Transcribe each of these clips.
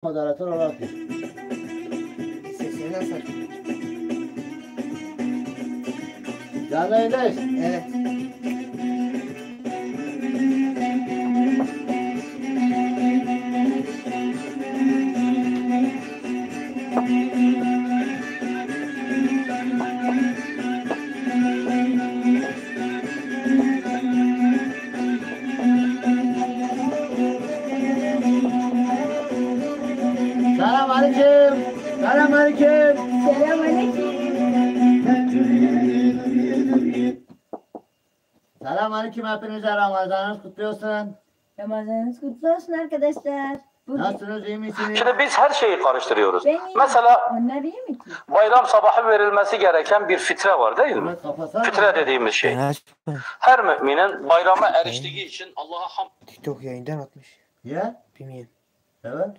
Moderatör olarak gir. Sesini nasıl açayım? Canlı yayındayız. Evet. Selamünaleyküm. Selamünaleyküm. Selamünaleyküm, hepinize Ramazanınız kutlu olsun. Ramazanınız kutlu olsun arkadaşlar. Bugün Nasılsınız, iyi misiniz? Şimdi biz her şeyi karıştırıyoruz. ben iyiyim. Mesela Onlar iyi mi ki? bayram sabahı verilmesi gereken bir fitre var değil mi? Bunu kapatsana. Fitre dediğimiz şey. Açma. Her müminin bayrama eriştiği için Allah'a hamd. TikTok yayından atmış. Ya? Bilmiyorum. Evet.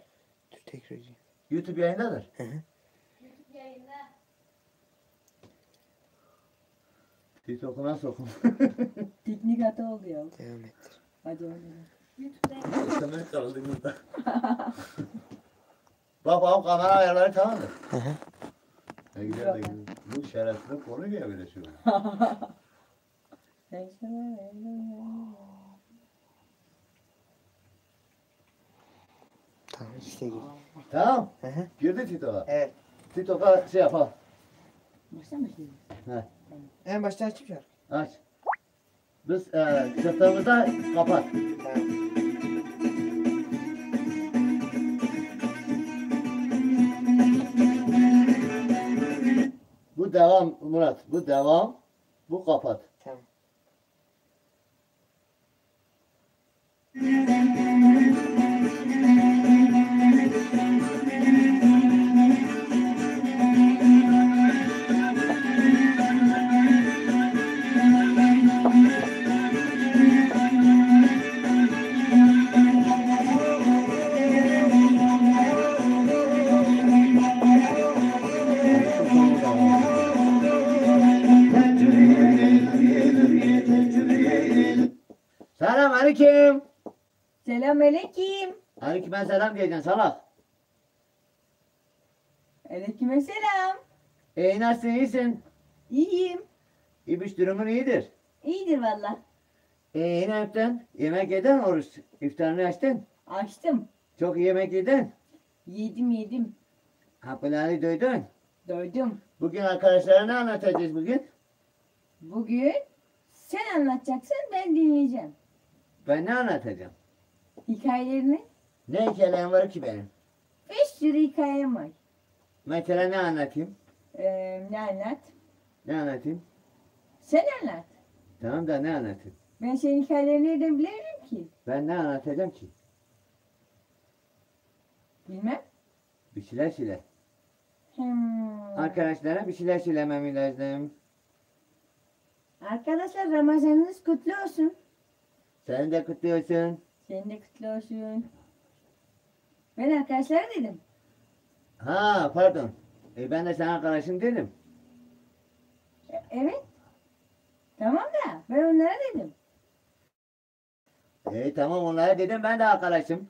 Dur tekrar edeyim. YouTube yayındadır. Hı hı. TikTok'una sokun. Teknik hata oldu ya. Devam ettir. Hadi oynayalım. Sen kaldın burada. Bak bakalım, kamera ayarları tamam mı? Hı hı. Ne güzel de güzel. Bu şerefsiz konu niye böyle şey oluyor? Tamam işte gir. Tamam. Hı hı. Girdi TikTok'a. Evet. TikTok'a şey yap ha. Baksana şimdi. He. En baştan açayım şarkı. Aç. Biz sırtımızda kapat. Tamam. Bu devam Murat. Bu devam. Bu kapat. Tamam. Selam aleyküm. Selamünaleyküm. Aleyküm selam diyeceksin salak. Aleykümselam. Nasılsın, iyisin? İyiyim. İbiş durumun iyidir. İyidir valla. Ne yaptın? Yemek yedin, oruç iftarını açtın. Açtım. Çok yemek yedin. Yedim. Hapıları duydun. Doydum. Bugün arkadaşlara ne anlatacağız bugün? Bugün sen anlatacaksın, ben dinleyeceğim. Ben ne anlatacağım? Hikayelerini. Ne hikayem var ki benim? Bir sürü hikayem var. Mesela ne anlatayım? Ne anlat? Ne anlatayım? Sen anlat. Tamam da ne anlatayım? Ben senin hikayelerini nereden bilirim ki? Ben ne anlatacağım ki? Bilmem. Bir şeyler söyle. Arkadaşlar. Arkadaşlara bir şeyler söylemem lazım. Arkadaşlar Ramazanınız kutlu olsun. Senin de kutlu olsun. Senin de kutlu olsun. Ben arkadaşlara dedim. Ha pardon. Ben de sana arkadaşım dedim. Evet. Tamam da ben onlara dedim. Tamam, onlara dedim, ben de arkadaşım.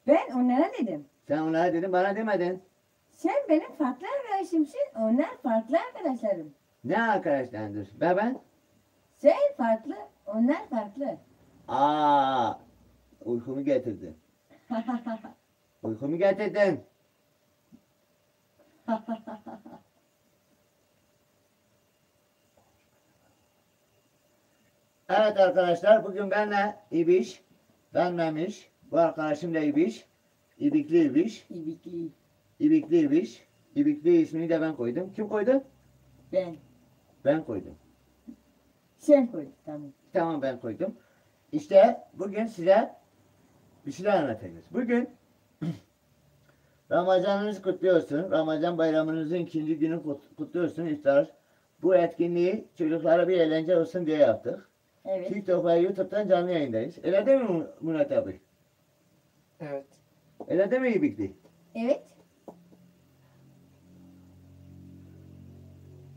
Ben onlara dedim. Sen onlara dedin, bana demedin. Sen benim farklı arkadaşımsın. Onlar farklı arkadaşlarım. Ne arkadaşlardır? Ben? Sen farklı. Onlar farklı. Uykumu getirdin. Uykumu getirdin. Evet arkadaşlar, bugün benle İbiş, ben Memiş, bu arkadaşım da İbiş, İbikli İbiş, İbikli. İbikli İbiş, İbikli ismini de ben koydum. Kim koydu? Ben. Ben koydum. Sen koy. Tamam. Tamam, ben koydum. İşte bugün size bir şeyler anlatacağız. Bugün Ramazanınız kutlu olsun. Ramazan bayramınızın ikinci günü kutlu olsun, iftar. Bu etkinliği çocuklara bir eğlence olsun diye yaptık. Evet. TikTok ve YouTube'dan canlı yayındayız. Öyle değil mi Murat abi? Evet. Öyle değil mi İbikli? Evet.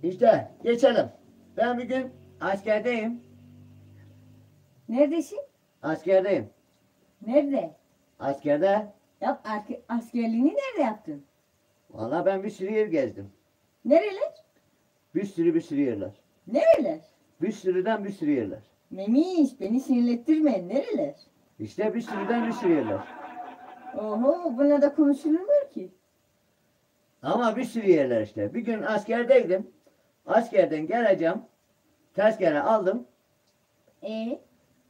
İşte geçelim. Ben bugün askerdeyim. Neredesin? Askerdeyim. Nerede? Askerde Askerliğini nerede yaptın? Valla ben bir sürü yer gezdim. Nereler? Bir sürü yerler. Nereler? Bir sürüden bir sürü yerler. Memiş beni sinirlettirme. Nereler? İşte bir sürüden bir sürü yerler. Oho buna da konuşulmuyor ki. Ama bir sürü yerler işte. Bir gün askerdeydim. Askerden geleceğim. Tezkere aldım. E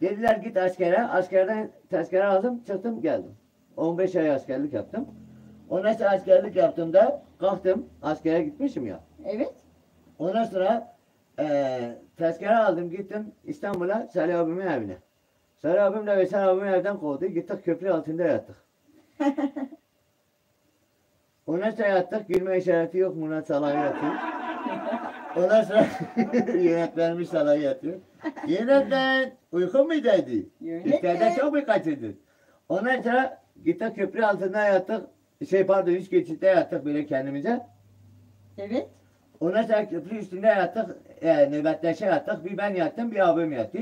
Dediler git askere. Askerden tezkere aldım. Çıktım geldim. 15 ay askerlik yaptım. Ondan sonra askerlik yaptığımda kalktım. Askere gitmişim ya. evet. Ondan sonra tezkere aldım. Gittim İstanbul'a Salih abimin evine. Salih abim de Veysel abimi evden kovdu. Gittik köprü altında yattık. Ondan sonra yattık. Gülme işareti yok. Murat Salah'ı yatıyor. Ondan sonra yönetmenimiz Salah'ı yatıyor. Yönetmen uykun mu dedi? İftarda çok mu kaçırdın? Ondan sonra gittik köprü altında yattık. Pardon üst geçitte yattık böyle kendimize. Evet. Ondan sonra köprü üstünde yattık. Nöbetleşe yattık. Bir ben yattım bir abim yattı.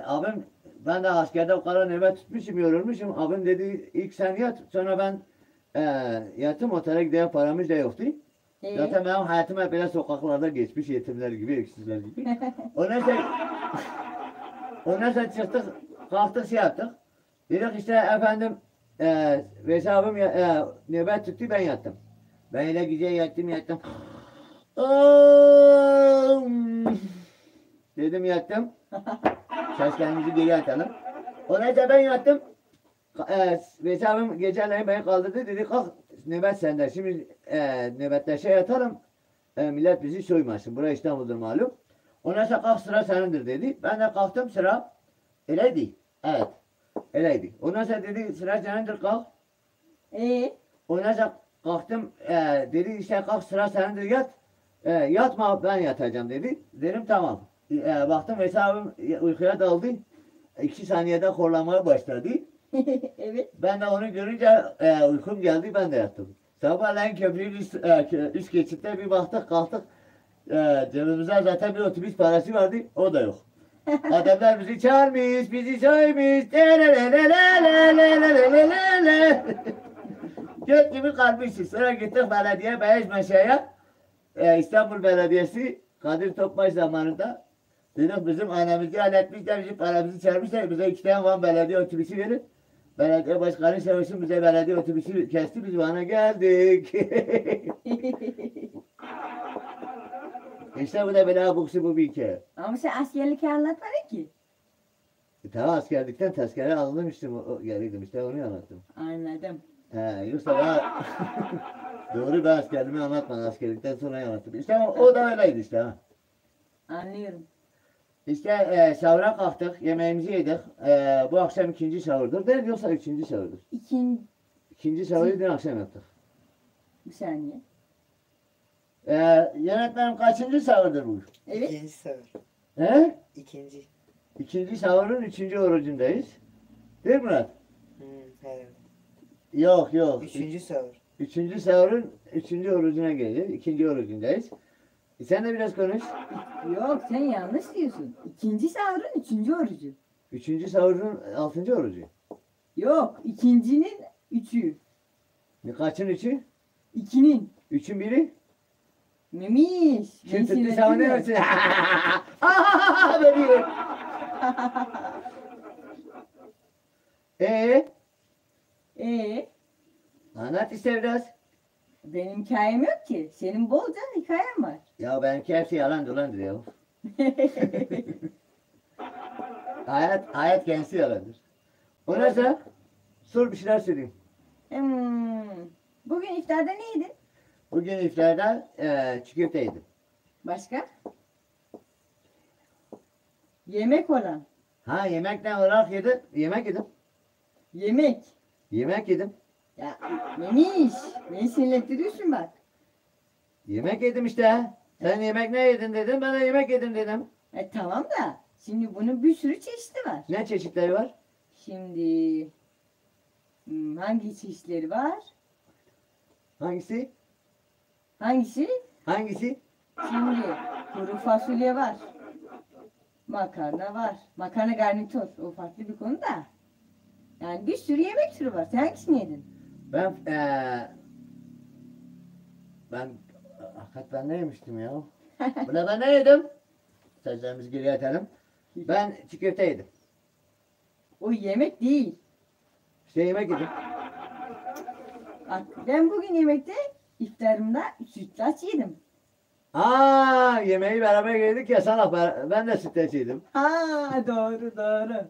Abim ben de askerde o kadar nöbet tutmuşum yorulmuşum. Abim dedi ilk sen yat sonra ben yattım otele gideye paramız da yoktu. Zaten benim hayatım hep böyle sokaklarda geçmiş yetimler gibi, öksüzler gibi. Ondan sonra çıktık, kalktık şey yaptık. Dedik işte efendim, Veysel abim nöbet tuttu ben yattım. Ben öyle gece yattım. Dedim yattım. Seslerimizi geri atalım. Ondan sonra ben yattım. Veysel abim geceleyin beni kaldırdı dedi kalk nöbet sende. Şimdi nöbetleşe yatalım. Millet bizi soymasın. Burası İstanbul'dur malum. Ondan sonra kalk sıra senindir dedi. Ben de kalktım sıra. Öyleydi. Evet. Öyleydi. Ondan sonra dedi sıra senindir kalk. Ondan sonra kalktım. Dedi işte kalk sıra senindir yat. Yatma ben yatacağım dedi. Dedim tamam. Baktım Veysel abim uykuya daldı. 2 saniyede horlamaya başladı. Evet. Ben de onu görünce uykum geldi ben de yattım. Sabahleyin köprünün üst geçitte bir baktık kalktık. Cebimizde zaten bir otobüs parası vardı o da yok. Adamlar bizi çağırmış, bizi saymış. Göt gibi kalmışız. Sonra gittik belediye Beyazmeşe'ye. İstanbul Belediyesi Kadir Topbaş zamanında. Dedik bizim annemizi halletmişler, bizim paramızı çarpmışlar. Bize 2 tane Van belediye otobüsü verin. Belediye başkanı Savaş'ın bize belediye otobüsü kesti, biz Van'a geldik. İşte bu da böyle abuksu bu bir hikaye. Ama sen askerlik anlatmadın ki. Tamam askerlikten tezkere alınmıştım, geliydim işte onu anlattım. Anladım. Yoksa daha doğru ben askerliğimi anlatmadım, askerlikten sonra anlattım. İşte o da öyleydi işte ha. Anlıyorum. İşte sahura kalktık, yemeğimizi yedik. Bu akşam ikinci sahurdur değil yoksa üçüncü sahurdur. İkinci sahuru dün akşam yaptık. Bir saniye. Yönetmenim kaçıncı sahurdur bu? Evet. İkinci sahur. He? İkinci. İkinci sahurun üçüncü orucundayız. Değil mi Murat? Evet. Yok. Üçüncü sahur. Üçüncü sahurun üçüncü orucuna geliyor. İkinci orucundayız. Sen de biraz konuş. Yok sen yanlış diyorsun. İkinci sahurun üçüncü orucu. Üçüncü sahurun altıncı orucu. Yok ikincinin üçü. Kaçın üçü? İkinin. Üçün biri? Memiş. Şimdi tıttı sahur ne versin? Beni. Anlat işte biraz. Benim hikayem yok ki. Senin bolca hikayen var. Ya benimki hepsi yalan dolandır ya. Hayat kendisi yalandır. Ondan sonra sor bir şeyler söyleyeyim. Bugün iftarda ne yedin? Bugün iftarda çiğ köfte yedim. Başka? Yemek olan. Ha yemekten olarak yedim. Yemek yedim. Yemek. Yemek yedim. Ya Memiş. Beni sinirlettiriyorsun bak. Yemek yedim işte. Sen yemek ne yedin dedin. Ben de yemek yedim dedim. Tamam da. Şimdi bunun bir sürü çeşidi var. Ne çeşitleri var? Şimdi hangi çeşitleri var? Hangisi? Hangisi? Hangisi? Şimdi kuru fasulye var. Makarna var. Makarna garnitür. O farklı bir konu da. Yani bir sürü yemek türü var. Sen hangisini yedin? Ben hakikaten ne yemiştim ya? Buna ben ne yedim? Sözlerimizi geriye atalım. Ben çiğ köfte yedim. O yemek değil. İşte yemek yedim. Bak ben bugün yemekte iftarımda sütlaç yedim. Yemeği beraber yedik ya sana ben de sütlaç yedim. Ha doğru doğru.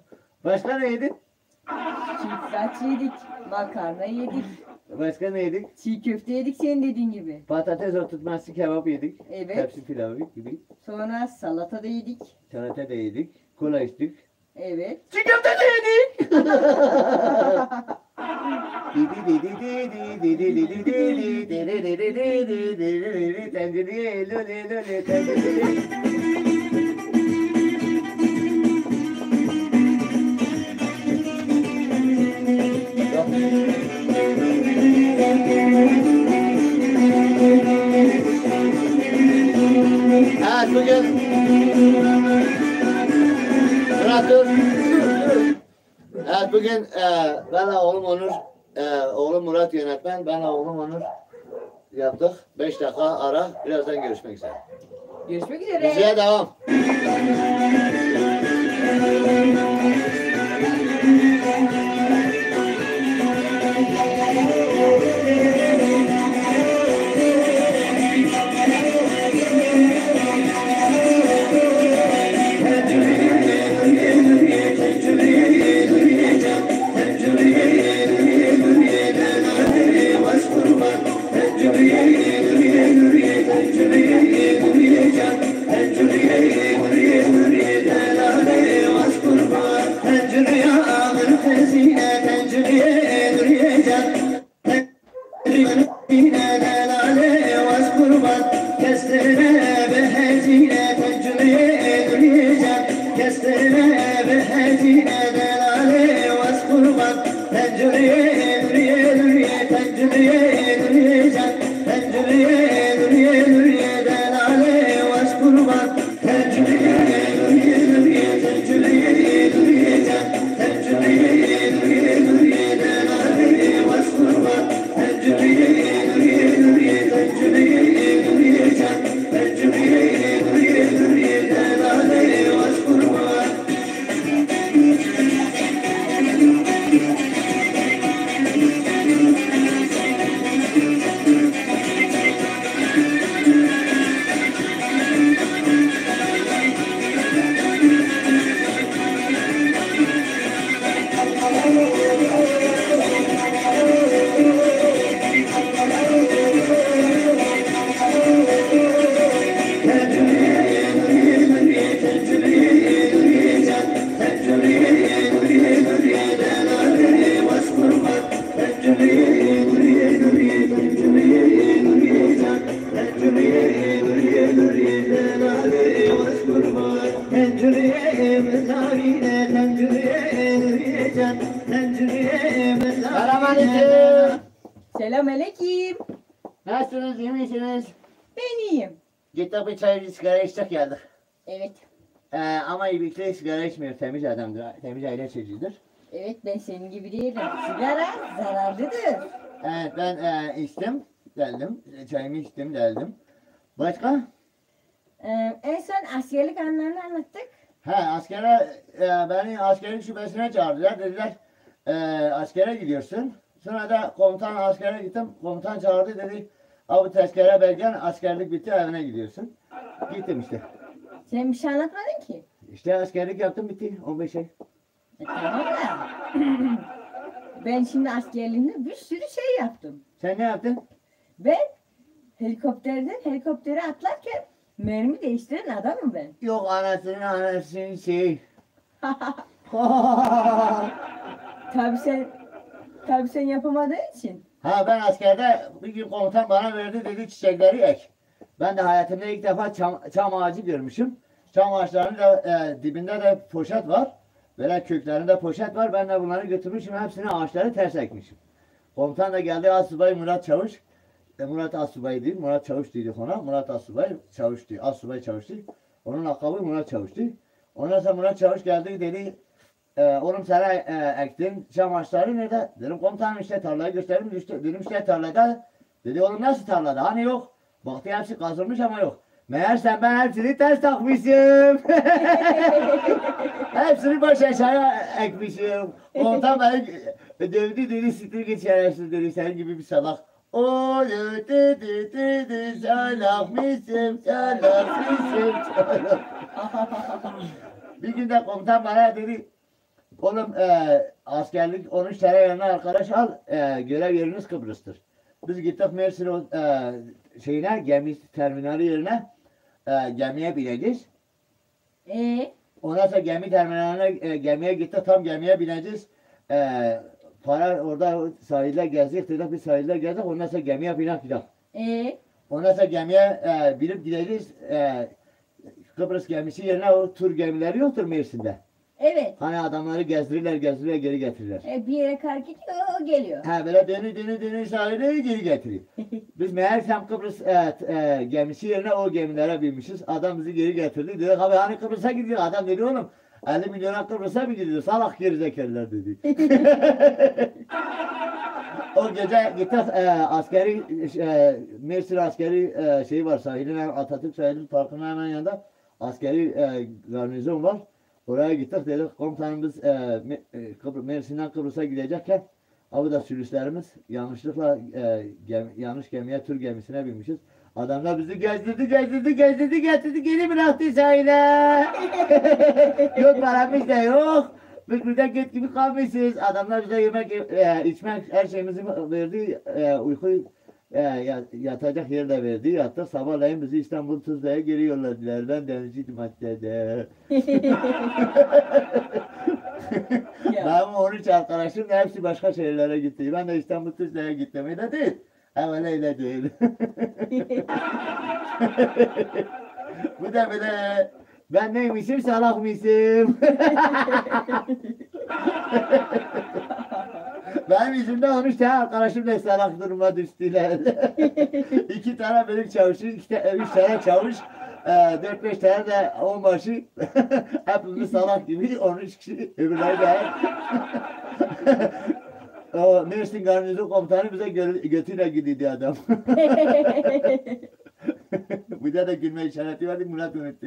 Başka ne yedin? Sütlaç yedik. Makarna yedik. Başka ne yedik? Çiğ köfte yedik senin dediğin gibi. Patates oturtması kebap yedik. Evet. Tepsi pilavı gibi. Sonra salata da yedik. Salata da yedik. Kola içtik. Evet. Çiğ köfte de yedik. Tencereye lole lole tencereye. Evet bugün Murat dur. Evet bugün benle oğlum Onur, oğlum Murat yönetmen, benle oğlum Onur yaptık. 5 dakika ara, birazdan görüşmek üzere. Görüşmek üzere. Müziğe devam. Selamünaleyküm. Selamünaleyküm. Nasılsınız, iyi misiniz? Ben iyiyim. Gittik bir çay bir sigara içtik geldik. Evet. Ama İbikli sigara içmiyor, temiz adamdır, temiz aile çocuğudur. Evet ben senin gibi değilim. Sigara zararlıdır. Evet ben içtim, geldim, çayımı içtim, geldim. Başka? En son askerlik anlarını anlattık. Askere, beni askerlik şubesine çağırdılar, dediler askere gidiyorsun. Sonra da komutan askere gittim, komutan çağırdı dedi, abi tezkere belgen, askerlik bitti evine gidiyorsun. Gittim işte. Sen bir şey anlatmadın ki. İşte askerlik yaptım bitti, 15 ay. Tamam da. Ben şimdi askerliğimde bir sürü şey yaptım. Sen ne yaptın? Ben helikopterden helikoptere atlarken mermi değiştiren adamım ben. Yok anasının şey. Tabii sen yapamadığın için. Ben askerde bir gün komutan bana verdi dedi çiçekleri ek. Ben de hayatımda ilk defa çam ağacı görmüşüm. Çam ağaçlarının da dibinde de poşet var. Böyle köklerinde poşet var. Ben de bunları götürmüşüm. Hepsini ağaçları ters ekmişim. Komutan da geldi Asubay Murat Çavuş. Murat Asubay değil, Murat Çavuş dedik ona. Murat Asubay Çavuş değil, Asubay Çavuş değil. Onun lakabı Murat Çavuş değil. Ondan sonra Murat Çavuş geldi dedi oğlum sana ektiğin çam ağaçları nerede? Dedim komutanım işte tarlayı gösterdim. Dedim işte tarlada. Dedi oğlum nasıl tarlada? Hani yok. Baktı hepsi kazılmış ama yok. Meğersem ben hepsini ters takmışım. Hepsini baş aşağıya ekmişim. Komutan beni dövdü dedi siktir git şerefsiz dedi senin gibi bir salak. Oğlum dedi salak mısın salak mısın salak. Bir gün de komutan bana dedi oğlum askerlik 13 tane yanına arkadaş al görev yeriniz Kıbrıs'tır. Biz gittik Mersin şeyine gemi terminali yerine gemiye bineceğiz. Ondan sonra gemi terminaline gemiye gittik tam gemiye bineceğiz. Para orada sahilde gezdik dedik bir sahilde gezdik ondan sonra gemiye binek gidelim. Ondan sonra gemiye binip gideceğiz. Kıbrıs gemisi yerine o tur gemileri yoktur Mersin'de. Evet. Hani adamları gezdirirler geri getirirler. Bir yere kar gidiyor o geliyor. Ha böyle dönü sahile geri getiriyor. Biz meğersem Kıbrıs gemisi yerine o gemilere binmişiz. Adam bizi geri getirdi. Dedik abi hani Kıbrıs'a gidiyor. Adam dedi oğlum 50 milyona Kıbrıs'a mı gidiyor? Salak gerizekalılar dedi. O gece gittik askeri Mersin askeri şey var sahilin Atatürk sahilin parkının hemen yanında askeri garnizon var. Oraya gittik dedik komutanım biz Mersin'den Kıbrıs'a gidecekken abi da sürüslerimiz yanlışlıkla yanlış gemiye tur gemisine binmişiz. Adamlar bizi gezdirdi getirdi geri bıraktı sahile. Yok paramız da yok. Biz burada git gibi kalmışız. Adamlar bize yemek içmek her şeyimizi verdi. Uyku yatacak yer de verdi. Yattık sabahleyin bizi İstanbul Tuzla'ya geri yolladılar. Ben denizciydim hatta de. Benim 13 arkadaşım da hepsi başka şehirlere gitti. Ben de İstanbul Tuzla'ya gittim. Öyle değil. Evet öyle değil. Bu da böyle ben neymişim salak mısın? Benim yüzümden 13 tane arkadaşım da salak duruma düştüler. 2 tane bölük çavuşu, 3 tane çavuş, 4-5 tane de onbaşı. Hepimiz salak gibi 13 kişi öbürleri de. O Mersin Garnizon Komutanı bize götüyle gidiyordu adam. Bu da gülme işareti verdik Murat unuttu.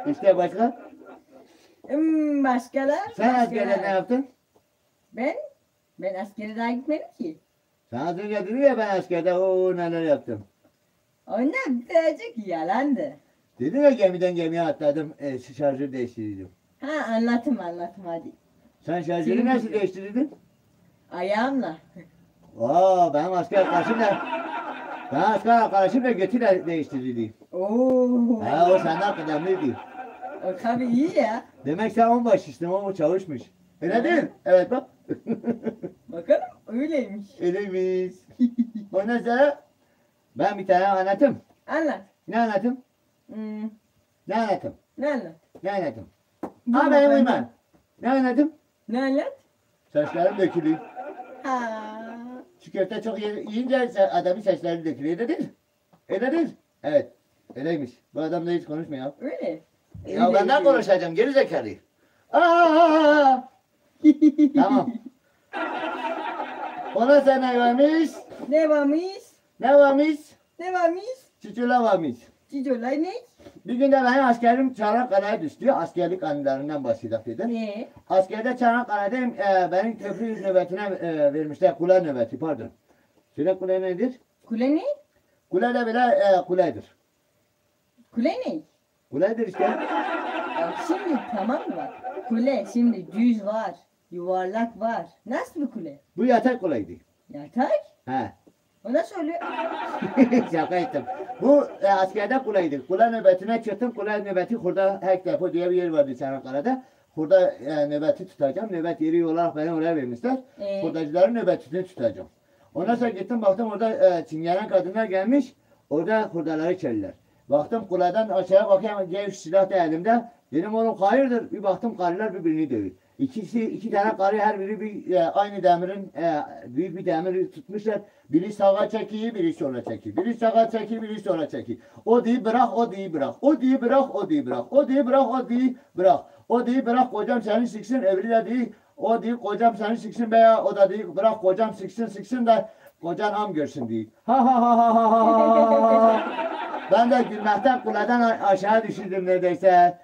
İşte başka? Başkalar? Sen askerde ne yaptın? Ben askere daha gitmedim ki. Sen az önce dedin ya ben askerde o neler yaptım. Onlar birazcık yalandı. Dedin ya gemiden gemiye atladım şarjör değiştirdim. Anlatım hadi. Sen şarjörü Senin nasıl gibi. değiştirdin? Ayağımla. Benim asker arkadaşım da götüyle değiştirdi. Oo. O senden kıdemliydi. O tabii iyi ya. Demek sen onbaşısın o çavuşmuş. Öyle değil. Evet bak. Bakalım öyleymiş. Öyleymiş. Ondan sonra ben bir tane anlatayım. Anlat. Ne anlatayım? Ne anlatayım? Ne anlat? Ne anlatayım? Dur Benim bakalım. uyman. Ne anlatayım? Ne anlat? Saçlarım dökülüyor. Ha. Şu köfte çok yiyince adamın saçları dökülüyor. Öyle değil. Öyle değil. Evet. Öyleymiş. Bu adam da hiç konuşmuyor. Öyle. Ya ben ne konuşacağım? Geri zekalı. Tamam. Ona sen ne varmış? Ne varmış? Ne varmış? Ne varmış? Çiçola varmış. Cicolay ne? Bir gün de benim askerim Çanakkale'ye düştü. Askerlik anılarından bahsedip dedim. Ne? Askerde Çanakkale'de benim köprü nöbetine vermişler. Kule nöbeti pardon. Söyle kule nedir? Kule ne? Kule de bile kuledir. Kule ne? Kuledir işte. Ya şimdi tamam mı bak? Kule şimdi düz var. Yuvarlak var. Nasıl bir kule? Bu yatak kuleydi. Yatak. He. O nasıl oluyor? Şaka ettim. Bu askerde kuleydi. Kule nöbetine çıktım. Kule nöbeti Hurda Hek Depo diye bir yer vardı Çanakkale'de. Hurda nöbeti tutacağım. Nöbet yeri olarak beni oraya vermişler. Hurdacıların nöbetini tutacağım. Ondan sonra gittim baktım orada çingenen kadınlar gelmiş. Orada hurdaları çeliler. Baktım kuleden aşağıya bakayım. Gevş silah da elimde. Dedim oğlum hayırdır? Bir baktım karılar birbirini dövüyor. İki tane karı her biri aynı demirin büyük bir demiri tutmuşlar. Biri sağa çekiyor, biri sola çekiyor. Biri sağa çekiyor, biri sola çekiyor. O diye bırak, o diye bırak. O diye bırak, o diye bırak. O diye bırak, o diye bırak. O diye bırak kocam seni sıksın, öbürü de diye o diye kocam seni sıksın veya o da diye bırak kocam sıksın da kocan am görsün diye. Ha ha ha ha ha ha ha. Ben de gülmekten kuleden aşağı düşürdüm neredeyse.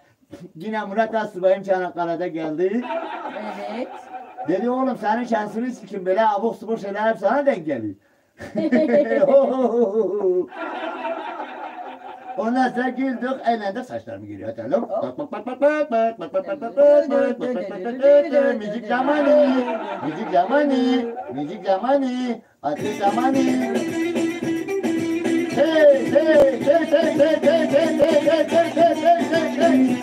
Yine Murat Aslıbayım Çanakkale'de geldi. Evet. Dedi oğlum senin şansını sikim böyle abuk subuk şeyler hep sana denk geliyor. Ondan sonra güldük, eğlendik, saçlarımı geri atalım. Müzik zamanı, müzik zamanı, müzik zamanı, ateş zamanı. Hey, hey, hey, hey, hey, hey, hey, hey, hey, hey, hey, hey.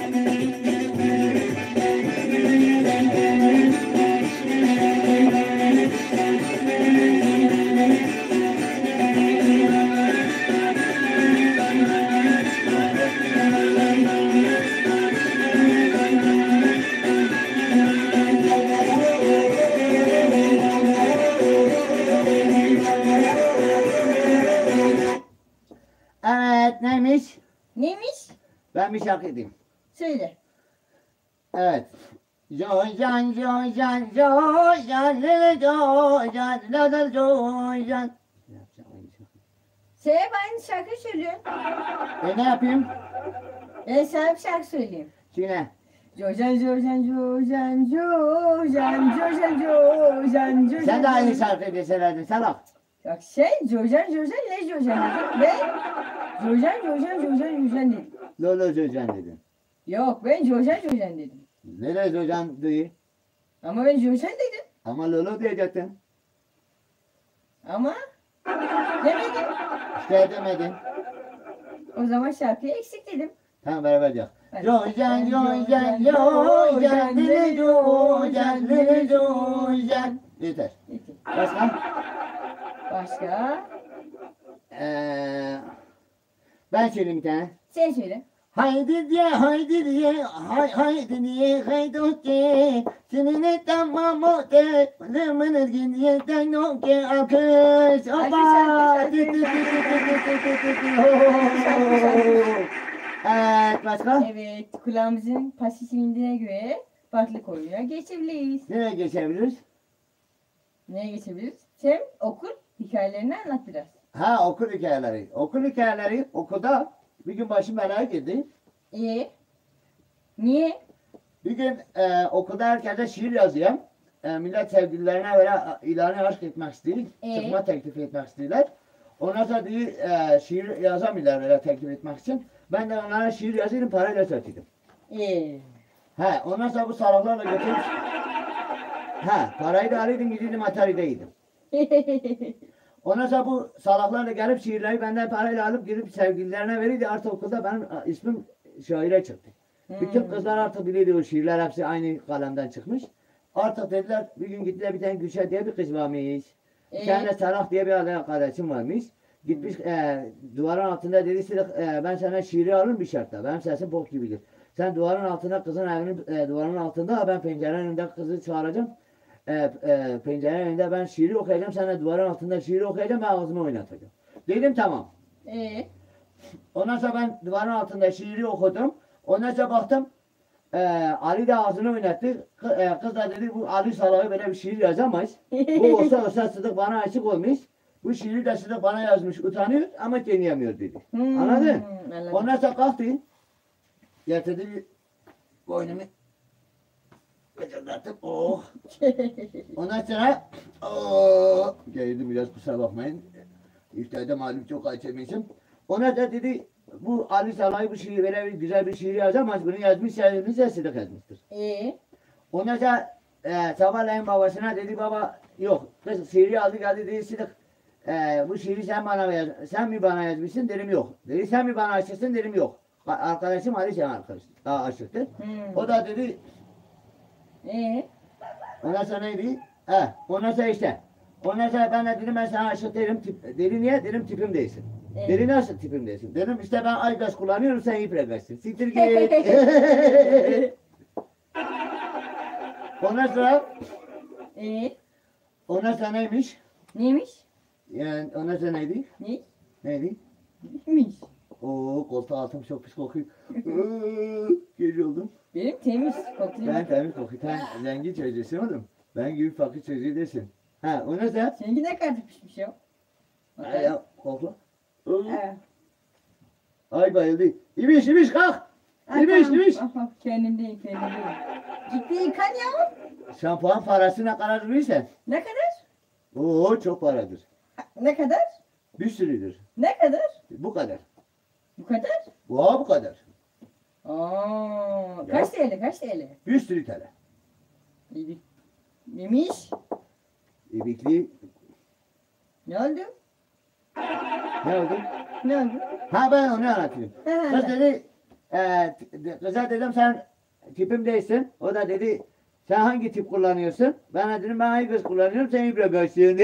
Evet, neymiş? Neymiş? Ben bir şarkı edeyim. Söyle. Evet. Jojan, Jojan, Jojan, lele Jojan, lele Jojan. Sen ben şarkı söylüyorum. Ne yapayım? Ben sana bir şarkı söyleyeyim. Şimdi. Jojan, Jojan, Jojan, Jojan, Jojan, Jojan, Jojan. Sen de aynı şarkıyı deselerdin salak. Bak Jojan, Jojan, ne Jojan dedim? Ben Jojan, Jojan, Jojan, Jojan dedim. Lolo Jojan dedin. Yok ben Jojan, Jojan dedim. Lele Jojan değil. Ama ben Jojan dedim. Ama Lolo diyecektin. Ama demedim. İşte demedin. O zaman şarkıyı eksik dedim. Tamam beraber yap. Hadi. Jojan, Jojan, Jojan, lele Jojan, lele Jojan. Yeter. Peki. Başka? Başka? Ben söyleyeyim bir tane. Sen söyle. Haydi diye, haydi diye, haydi diye, haydi diye, seninle tamam o de, lımınız gidiyetten o ke akış, oba, Evet, başka? Evet, kulağımızın pası silindiğine göre farklı konuya geçebiliriz. Nereye geçebiliriz? Neye geçebiliriz? Sen okul hikayelerini anlat biraz. Ha, okul hikayeleri. Okul hikayeleri, okulda bir gün başım belaya girdi. Niye? Bir gün okulda herkese şiir yazıyorum. Millet sevgililerine böyle ilanı aşk etmek istiyor. Çıkma teklif etmek istiyorlar. Ondan sonra diyor, şiir yazamıyorlar böyle teklif etmek için. Ben de onlara şiir yazıyorum, parayla satıyordum. Ondan sonra bu salaklarla götürüp parayı da alıyordum, gidiyordum Atari'de yedim. Ondan sonra bu salaklarla gelip şiirleri benden parayla alıp gidip sevgililerine verirdi. Artık okulda benim ismim şaire çıktı. Bütün kızlar artık biliyordu o şiirler hepsi aynı kalemden çıkmış. Artık dediler bir gün gittiler bir tane Gülşah diye bir kız varmış. Bir tane de Salah diye bir arkadaşım varmış. Gitmiş duvarın altında dedi ben sana şiiri alırım bir şartla. Benim sesim bok gibidir. Sen duvarın altında kızın evinin duvarın altında ben pencerenin önünde kızı çağıracağım. Pencerenin önünde ben şiiri okuyacağım. Sen de duvarın altında şiiri okuyacağım ben ağzımı oynatacağım. Dedim tamam. Ondan sonra ben duvarın altında şiiri okudum. Ondan sonra baktım Ali de ağzını oynattı. Kız da dedi bu Ali Salah'ı böyle bir şiir yazamaz. Bu olsa Sıdık bana aşık olmuş. Bu şiiri de Sıdık bana yazmış. Utanıyor ama deneyemiyor dedi. Anladın? Ondan sonra kalktı. Getirdi boynumu. Gıcırdattım. Oh. Ondan sonra geldim biraz kusura bakmayın. İftihada malum çok açılmışım. Ona da dedi bu Ali Salah'ı bu şiiri böyle güzel bir şiir yazamaz. Bunu yazmış Sıdık yazmıştır. Ondan sonra sabahleyin babasına dedi baba yok kız şiiri aldı geldi dedi Sıdık bu şiiri sen mi bana yazmışsın dedim yok. Dedi sen mi bana aşıksın dedim yok. Arkadaşım Ali sen aşıktı. O da dedi ondan sonra neydi? Ondan sonra işte. Ondan sonra ben de dedim ben sana aşık derim. Dedi niye? Dedim tipim değilsin. Dedi nasıl tipim değilsin? Dedim işte ben Aydaş kullanıyorum sen İpregaz'sın. Siktir git. Ondan sonra, Ee, ondan sonra neymiş? neymiş? Yani ondan sonra neydi? Ne? Neydi? Neymiş? Oo, koltuğa altım çok pis kokuyor. Gece oldum. Benim temiz kokluyor. Ben temiz kokuyor. Sen zengin çocuğusun oğlum. Ben gibi fakir çocuğu değilsin. Ha, ondan sonra, Seninki ne kadar pişmiş ya? ya, kokla. Ha. Ay bayıldı. İbiş, ibiş kalk. Ha, İbiş, tamam. ibiş. Aha, kendimdeyim. Ciddi yıkan ya. Şampuan parası ne kadar verirsen? Ne kadar? Oo, çok paradır. Ne kadar? Bir sürüdür. Ne kadar? Bu kadar. Bu kadar? Bu kadar. Aa, kaç TL? Kaç TL? Bir sürü TL. İyi. Neymiş? İbikli Ne oldu? ne oldu? Ne oldu? Ha, ben onu anlatayım. Ha, Kız dedi, kıza dedim sen tipim değilsin. O da dedi sen hangi tip kullanıyorsun? Ben de dedim ben hangi kız kullanıyorum sen ibre göğsün.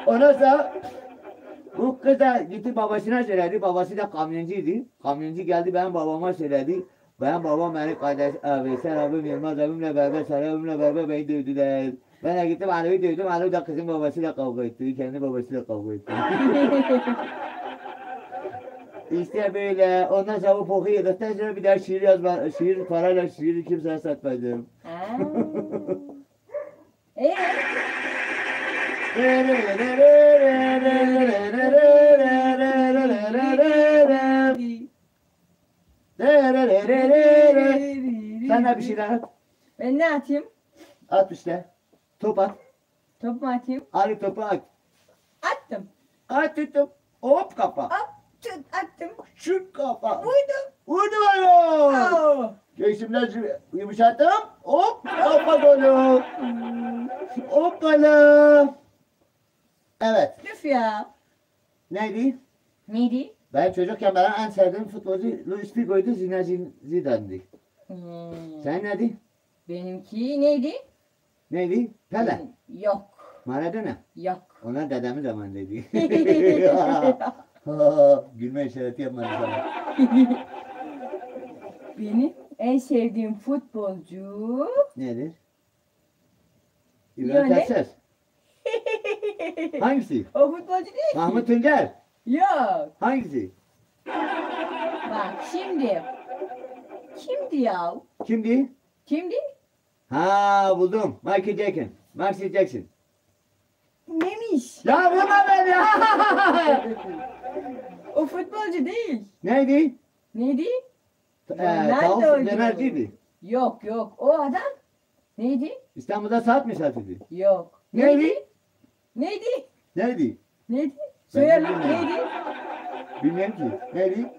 Ondan sonra bu kız da gitti babasına söyledi. Babası da kamyoncuydu. Kamyoncu geldi benim babama söyledi. Benim babam beni kardeş abi, sen abim Yılmaz abimle beraber, Sarı abimle beraber beni dövdüler. Ben de gittim Ali'yi dövdüm. Ali da kızın babasıyla kavga etti. Kendi babasıyla kavga etti. İşte böyle. Ondan sonra bu poku yedikten sonra bir daha şiir yazma. Şiir parayla şiiri kimseye satmadım. Ha. Sen de bir şeyler at. Ben ne atayım? At işte. Top at. Top mu atayım? Ali topu at. Attım. At tuttum. Hop kafa. Attım. Şut kafa. Vurdum. Vurdu bana. Oo. Göğsümden yumuşattım. Hop kafa golü. Hop golü. Evet. Üf ya. Neydi? Neydi? Ben çocukken benim en sevdiğim futbolcu Luis Figo'ydu. Zinedine Zidane'di. Sen neydi? Benimki neydi? Neydi? Pele. Yok. Maradona. Yok. Ona dedemin zamanındaydı. Gülme işareti yapmadı sana. Benim en sevdiğim futbolcu Nedir? İbrahim Lionel. Tatlıses. Hangisi? o futbolcu değil ki. Mahmut Tuncer. Yok. Hangisi? Bak şimdi. Kimdi ya? Kimdi? Kimdi? Ha, buldum. Michael Jackson. Michael Jackson. Neymiş? Ya vurma beni ya. O futbolcu değil. Neydi? Neydi? Tavus Ronaldo'ydu. Dönerciydi. Yok yok. O adam neydi? İstanbul'da saat mi satıyordu? Yok. Neydi? Neydi? Neydi? Neydi? Ben Söyle de bilmiyorum. neydi? Bilmiyorum ki. Neydi?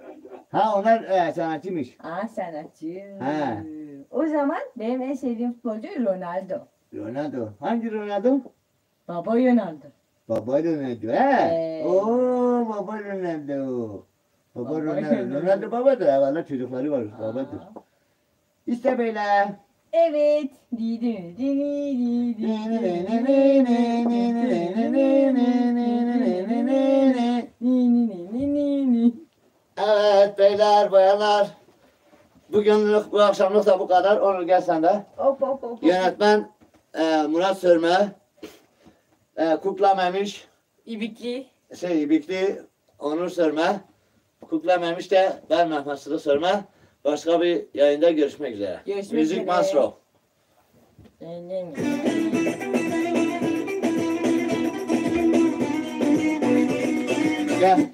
Ha, onlar sanatçıymış. Aa sanatçı. He. O zaman benim en sevdiğim futbolcu Ronaldo. Ronaldo. Hangi Ronaldo? Baba Ronaldo. Baba Ronaldo. He. Ee. Oo, baba Ronaldo. Baba Baba Ronaldo. Ronaldo. Ronaldo babadır. Valla çocukları var. Babadır. Aa. İşte böyle. Evet. Di di di di di di. Evet beyler, bayanlar. Bugünlük, bu akşamlık da bu kadar. Onur gel sen de. Hop hop hop. Yönetmen Murat Sörme. Kukla Memiş. İbikli. İbikli Onur Sörme. Kukla Memiş de ben Mehmet Sılı Sörme. Başka bir yayında görüşmek üzere. Görüşmek Müzik üzere. Masro. Gel.